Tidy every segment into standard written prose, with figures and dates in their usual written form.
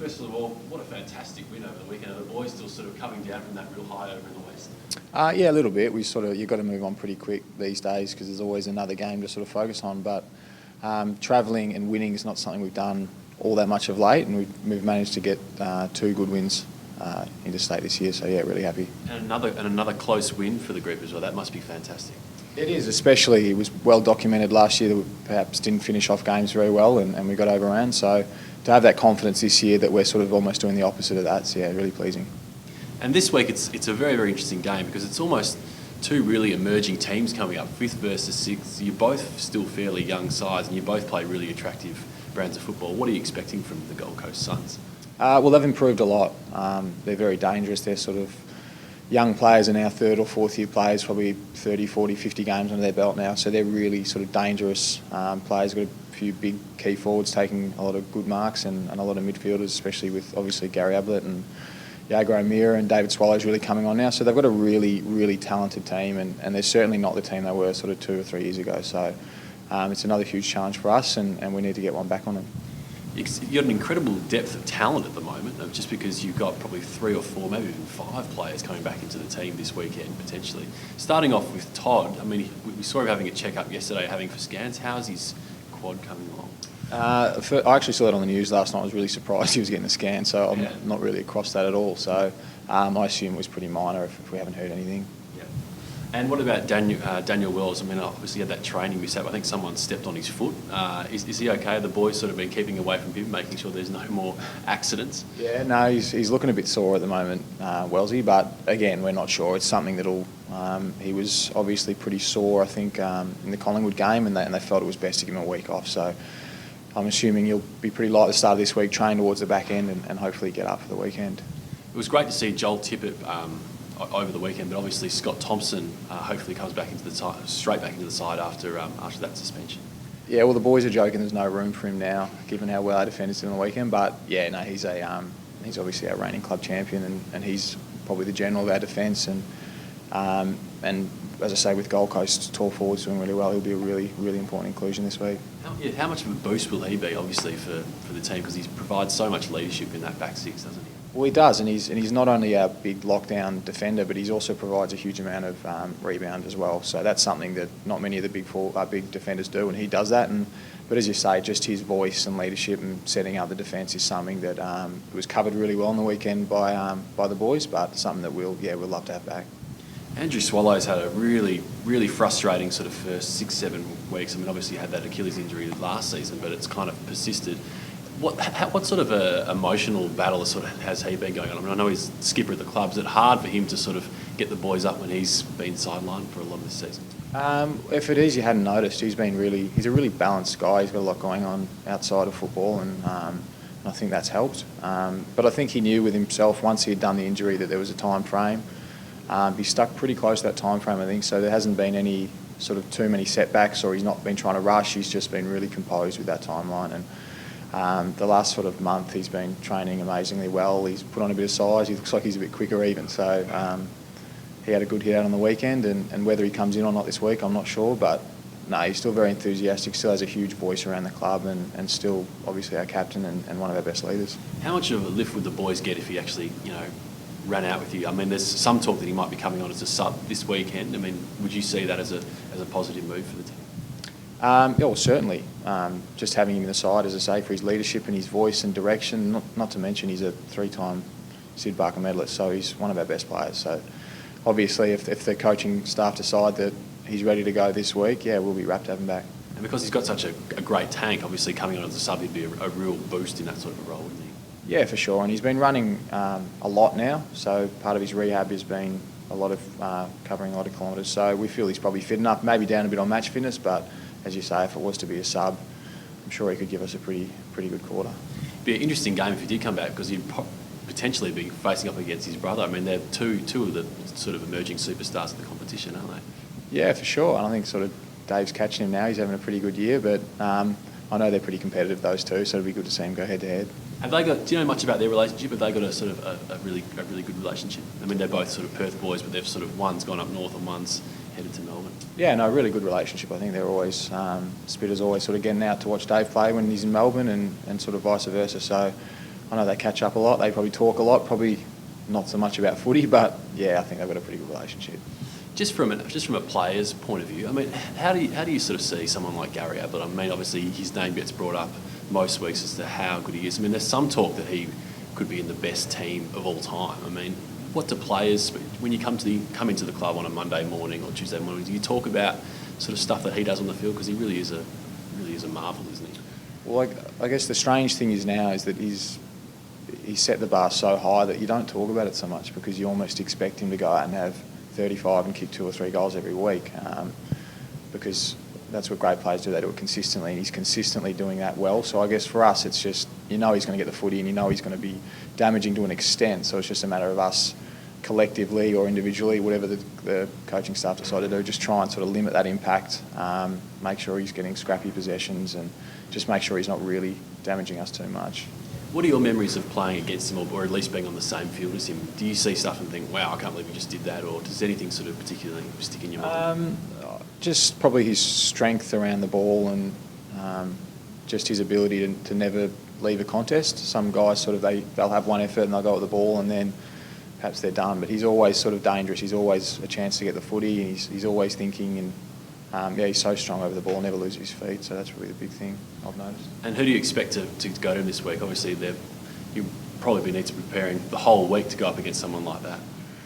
first of all, what a fantastic win over the weekend. Are the boys still sort of coming down from that real high over in the West? Yeah, a little bit. You've got to move on pretty quick these days because there's always another game to sort of focus on. But travelling and winning is not something we've done all that much of late, and we've managed to get 2 good wins interstate this year. So yeah, really happy. And another close win for the group as well. That must be fantastic. It is, especially it was well documented last year that we perhaps didn't finish off games very well and we got overrun. So to have that confidence this year that we're sort of almost doing the opposite of that, so yeah, really pleasing. And this week it's a very, very interesting game because it's almost 2 really emerging teams coming up, 5th versus 6th. You're both still fairly young sides and you both play really attractive brands of football. What are you expecting from the Gold Coast Suns? Well, they've improved a lot. They're very dangerous. They're sort of young players are now 3rd or 4th year players, probably 30, 40, 50 games under their belt now. So they're really sort of dangerous players. Got a few big key forwards taking a lot of good marks and a lot of midfielders, especially with obviously Gary Ablett and Jaeger O'Meara and David Swallows really coming on now. So they've got a really, really talented team and they're certainly not the team they were sort of 2 or 3 years ago. So it's another huge challenge for us and we need to get one back on them. You've got an incredible depth of talent at the moment, just because you've got probably 3 or 4, maybe even 5 players coming back into the team this weekend, potentially. Starting off with Todd, I mean, we saw him having a check-up yesterday, having for scans. How's his quad coming along? I actually saw that on the news last night. I was really surprised he was getting a scan, so I'm not really across that at all. So I assume it was pretty minor if we haven't heard anything. And what about Daniel Wells? I mean, obviously he had that training mishap. I think someone stepped on his foot. Is he okay? The boys sort of been keeping away from him, making sure there's no more accidents? Yeah, no, he's looking a bit sore at the moment, Wellesley, but again, we're not sure. It's something that'll... he was obviously pretty sore, I think, in the Collingwood game, and they felt it was best to give him a week off. So I'm assuming he'll be pretty light at the start of this week, train towards the back end and hopefully get up for the weekend. It was great to see Joel Tippett over the weekend, but obviously Scott Thompson hopefully comes back into straight back into the side after that suspension. Yeah, well, the boys are joking there's no room for him now, given how well our defenders did on the weekend. But yeah, no, he's obviously our reigning club champion, and he's probably the general of our defence. And as I say, with Gold Coast tall forwards doing really well, he'll be a really, really important inclusion this week. How much of a boost will he be, obviously, for the team, because he provides so much leadership in that back six, doesn't he? Well, he does, and he's not only a big lockdown defender, but he also provides a huge amount of rebound as well. So that's something that not many of the big defenders do, and he does that. But as you say, just his voice and leadership and setting up the defence is something that was covered really well on the weekend by the boys, but something that we'll love to have back. Andrew Swallows had a really, really frustrating sort of first 6-7 weeks. I mean, obviously he had that Achilles injury last season, but it's kind of persisted. What sort of a emotional battle has he been going on? I mean, I know he's skipper at the club. Is it hard for him to sort of get the boys up when he's been sidelined for a lot of this season? If it is, you hadn't noticed. He's a really balanced guy. He's got a lot going on outside of football, and I think that's helped. But I think he knew with himself once he had done the injury that there was a time frame. He stuck pretty close to that time frame, I think. So there hasn't been any sort of too many setbacks, or he's not been trying to rush. He's just been really composed with that timeline. And the last sort of month he's been training amazingly well. He's put on a bit of size. He looks like he's a bit quicker even. So he had a good hit out on the weekend, and whether he comes in or not this week, I'm not sure. But no, he's still very enthusiastic, still has a huge voice around the club, and still obviously our captain and one of our best leaders. How much of a lift would the boys get if he actually, ran out with you? I mean, there's some talk that he might be coming on as a sub this weekend. I mean, would you see that as a positive move for the team? Yeah, well, certainly. Just having him in the side, as I say, for his leadership and his voice and direction, not to mention he's a 3-time Sid Barker medalist, so he's one of our best players. So obviously if the coaching staff decide that he's ready to go this week, yeah, we'll be rapt to have him back. And because he's got such a great tank, obviously coming on as a sub, he'd be a real boost in that sort of a role, wouldn't he? Yeah, for sure. And he's been running a lot now, so part of his rehab has been a lot of covering a lot of kilometres. So we feel he's probably fit enough, maybe down a bit on match fitness, but as you say, if it was to be a sub, I'm sure he could give us a pretty good quarter. It'd be an interesting game if he did come back, because he'd potentially be facing up against his brother. I mean, they're two of the sort of emerging superstars of the competition, aren't they? Yeah, for sure. And I think sort of Dave's catching him now. He's having a pretty good year, but I know they're pretty competitive, those two, so it'd be good to see him go head to head. Do you know much about their relationship? Have they got a sort of a really good relationship? I mean, they're both sort of Perth boys, but they've sort of, one's gone up north and one's headed to Melbourne. Yeah, no, really good relationship. I think they're always, Spitter's always sort of getting out to watch Dave play when he's in Melbourne and sort of vice versa. So I know they catch up a lot. They probably talk a lot. Probably not so much about footy, but yeah, I think they've got a pretty good relationship. Just from a player's point of view, I mean, how do you sort of see someone like Gary Ablett? I mean, obviously his name gets brought up most weeks as to how good he is. I mean, there's some talk that he could be in the best team of all time. I mean, what do players, when you come into the club on a Monday morning or Tuesday morning, do you talk about sort of stuff that he does on the field? Because he really is a marvel, isn't he? Well, I guess the strange thing is now is that he's set the bar so high that you don't talk about it so much, because you almost expect him to go out and have 35 and kick 2 or 3 goals every week, because that's what great players do. They do it consistently, and he's consistently doing that well. So I guess for us, it's just, he's going to get the footy, and he's going to be damaging to an extent. So it's just a matter of us collectively or individually, whatever the coaching staff decide to do, just try and sort of limit that impact, make sure he's getting scrappy possessions, and just make sure he's not really damaging us too much. What are your memories of playing against him, or at least being on the same field as him? Do you see stuff and think, wow, I can't believe he just did that? Or does anything sort of particularly stick in your mind? Just probably his strength around the ball, and just his ability to never leave a contest. Some guys sort of, they'll have one effort and they'll go at the ball and then perhaps they're done. But he's always sort of dangerous. He's always a chance to get the footy, and he's always thinking, and he's so strong over the ball, never loses his feet. So that's really the big thing I've noticed. And who do you expect to go to him this week? Obviously, you'll probably need to be preparing the whole week to go up against someone like that.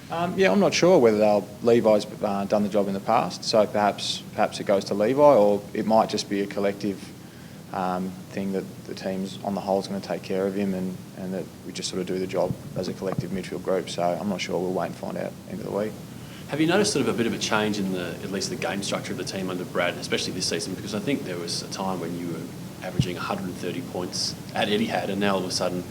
I'm not sure whether Levi's done the job in the past, so perhaps it goes to Levi, or it might just be a collective thing that the team's on the whole is going to take care of him, and that we just sort of do the job as a collective midfield group. So I'm not sure. We'll wait and find out end of the week. Have you noticed sort of a bit of a change in at least the game structure of the team under Brad, especially this season? Because I think there was a time when you were averaging 130 points at Etihad, and now all of a sudden,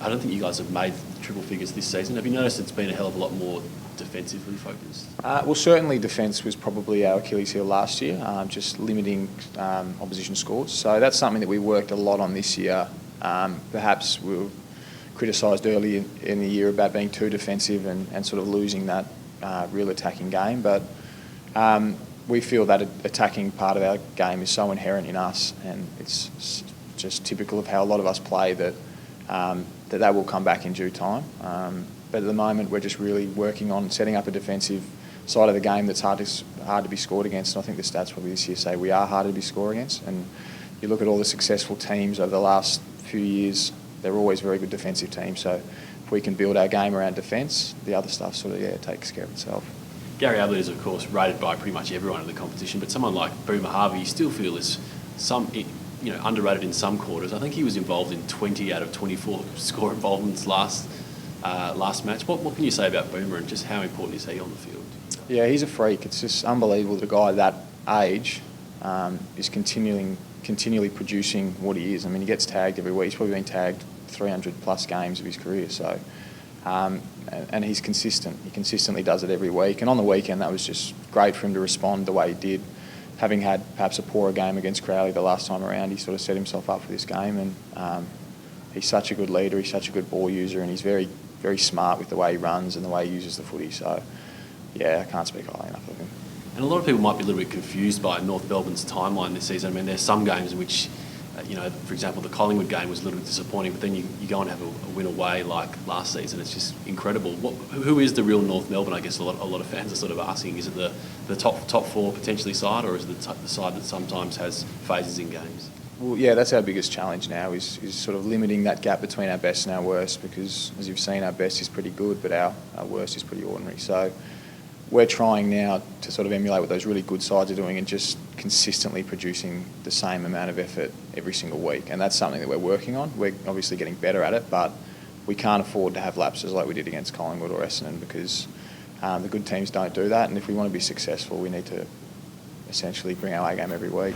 I don't think you guys have made triple figures this season. Have you noticed it's been a hell of a lot more defensively focused? Well, certainly defence was probably our Achilles heel last year, just limiting opposition scores. So that's something that we worked a lot on this year. Perhaps we were criticised early in the year about being too defensive and sort of losing that real attacking game. But we feel that attacking part of our game is so inherent in us, and it's just typical of how a lot of us play, that that will come back in due time. But at the moment, we're just really working on setting up a defensive side of the game that's hard to be scored against. And I think the stats probably this year say we are hard to be scored against. And you look at all the successful teams over the last few years, they're always very good defensive teams. So if we can build our game around defence, the other stuff sort of takes care of itself. Gary Ablett is, of course, rated by pretty much everyone in the competition, but someone like Boomer Harvey, you still feel is underrated in some quarters. I think he was involved in 20 out of 24 score involvements last match. What can you say about Boomer, and just how important is he on the field? Yeah, he's a freak. It's just unbelievable that a guy that age is continually producing what he is. I mean, he gets tagged every week. He's probably been tagged 300 plus games of his career. So, and he's consistent. He consistently does it every week. And on the weekend, that was just great for him to respond the way he did. Having had perhaps a poorer game against Crowley the last time around, he sort of set himself up for this game. And he's such a good leader. He's such a good ball user, and he's very, very smart with the way he runs and the way he uses the footy. So, yeah, I can't speak highly enough of him. And a lot of people might be a little bit confused by North Melbourne's timeline this season. I mean, there's some games in which, for example, the Collingwood game was a little bit disappointing, but then you go and have a win away like last season. It's just incredible. Who is the real North Melbourne? I guess a lot of fans are sort of asking. Is it the top four potentially side, or is it the side that sometimes has phases in games? Well, yeah, that's our biggest challenge now, is sort of limiting that gap between our best and our worst, because as you've seen, our best is pretty good, but our worst is pretty ordinary. So we're trying now to sort of emulate what those really good sides are doing, and just consistently producing the same amount of effort every single week. And that's something that we're working on. We're obviously getting better at it, but we can't afford to have lapses like we did against Collingwood or Essendon, because the good teams don't do that. And if we want to be successful, we need to essentially bring our A game every week.